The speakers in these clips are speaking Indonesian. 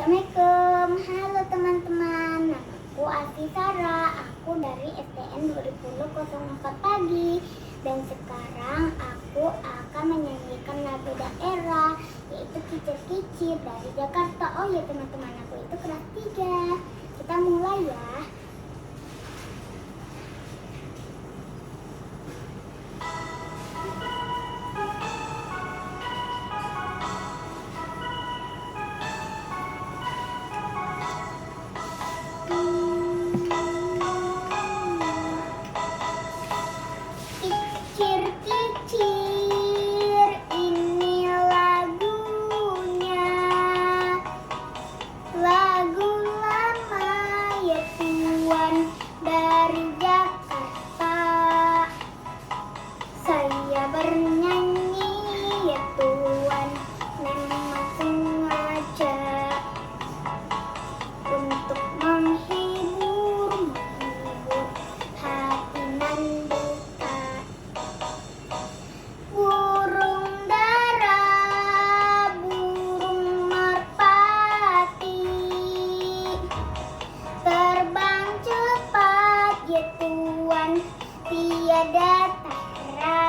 Assalamualaikum, halo teman-teman. Namaku Alfisara, aku dari STN 2004 pagi. Dan sekarang aku akan menyanyikan lagu daerah, yaitu Kicir-Kicir dari Jakarta. Oh ya teman-teman, aku itu kelas 3. Kita mulai ya. Kicir-kicir, ini lagunya, lagu lama ya tuan dari Jakarta. Saya bernyanyi ya tuan, memang sengaja untuk menghibur hati nan buta. Burung dara, burung merpati, terbang cepat ya tuan, tiada tara.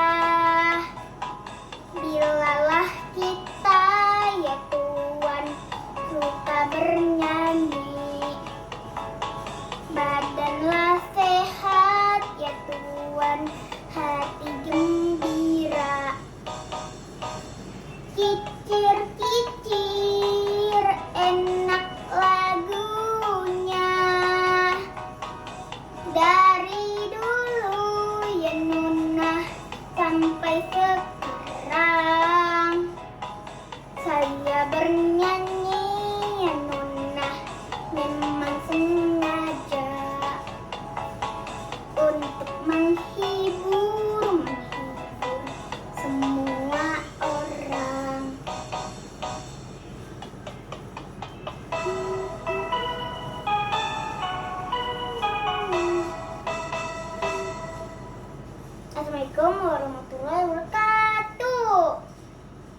Bilalah kita ya tuan suka bernyanyi, badanlah sehat ya tuan, hati gembira. Kicir-kicir,